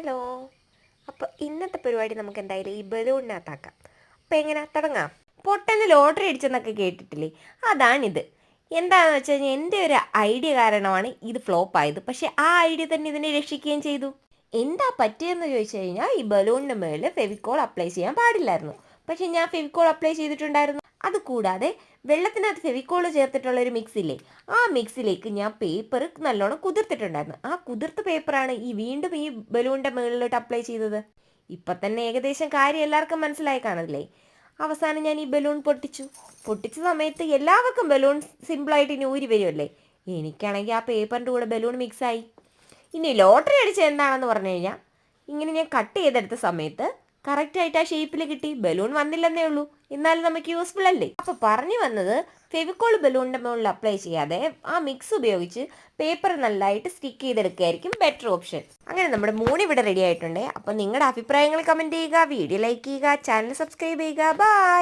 Hello. അപ്പോൾ ഇന്നത്തെ പരിപാടി നമുക്ക് എന്തായാലും ഈ ബലൂണിനകത്താക്കാം. അപ്പോൾ എങ്ങനെ തുടങ്ങാം? പൊട്ടന് ലോട്ടറി അടിച്ചെന്നൊക്കെ കേട്ടിട്ടില്ലേ? അതാണിത്. എന്താണെന്ന് വെച്ച് കഴിഞ്ഞാൽ എൻ്റെ ഒരു ഐഡിയ കാരണമാണ് ഇത് ഫ്ലോപ്പ് ആയത്. പക്ഷേ ആ ഐഡിയ തന്നെ ഇതിനെ രക്ഷിക്കുകയും ചെയ്തു. എന്താ പറ്റിയെന്ന് ചോദിച്ചു കഴിഞ്ഞാൽ ഈ ബലൂണിൻ്റെ മുകളിൽ ഫെവിക്കോൾ അപ്ലൈ ചെയ്യാൻ പാടില്ലായിരുന്നു. പക്ഷേ ഞാൻ ഫെവിക്കോൾ അപ്ലൈ ചെയ്തിട്ടുണ്ടായിരുന്നു. അതുകൂടാതെ വെള്ളത്തിനകത്ത് ഫെവിക്കോൾ ചേർത്തിട്ടുള്ള ഒരു മിക്സില്ലേ, ആ മിക്സിലേക്ക് ഞാൻ പേപ്പർ നല്ലോണം കുതിർത്തിട്ടുണ്ടായിരുന്നു. ആ കുതിർത്ത പേപ്പറാണ് വീണ്ടും ഈ ബലൂണിൻ്റെ മുകളിലോട്ട് അപ്ലൈ ചെയ്തത്. ഇപ്പം തന്നെ ഏകദേശം കാര്യം എല്ലാവർക്കും മനസ്സിലായി കാണില്ലേ? അവസാനം ഞാൻ ഈ ബലൂൺ പൊട്ടിച്ച സമയത്ത് എല്ലാവർക്കും ബലൂൺ സിമ്പിളായിട്ട് ഇനി ഊരി വരുമല്ലേ. എനിക്കാണെങ്കിൽ ആ പേപ്പറിൻ്റെ കൂടെ ബലൂൺ മിക്സായി. ഇനി ലോട്ടറി അടിച്ചത് എന്താണെന്ന് പറഞ്ഞു കഴിഞ്ഞാൽ, ഇങ്ങനെ ഞാൻ കട്ട് ചെയ്തെടുത്ത സമയത്ത് കറക്റ്റായിട്ട് ആ ഷേപ്പിൽ കിട്ടി. ബലൂൺ വന്നില്ലെന്നേ ഉള്ളൂ, എന്നാലും നമുക്ക് യൂസ്ഫുൾ അല്ലേ. അപ്പോൾ പറഞ്ഞു വന്നത്, ഫെവിക്കോൾ ബലൂണിൻ്റെ മുകളിൽ അപ്ലൈ ചെയ്യാതെ ആ മിക്സ് ഉപയോഗിച്ച് പേപ്പർ നല്ലതായിട്ട് സ്റ്റിക്ക് ചെയ്തെടുക്കുകയായിരിക്കും ബെറ്റർ ഓപ്ഷൻ. അങ്ങനെ നമ്മുടെ മൂന്ന് ഇവിടെ റെഡി ആയിട്ടുണ്ട്. അപ്പോൾ നിങ്ങളുടെ അഭിപ്രായങ്ങൾ കമൻറ്റ് ചെയ്യുക, വീഡിയോ ലൈക്ക് ചെയ്യുക, ചാനൽ സബ്സ്ക്രൈബ് ചെയ്യുക. ബൈ.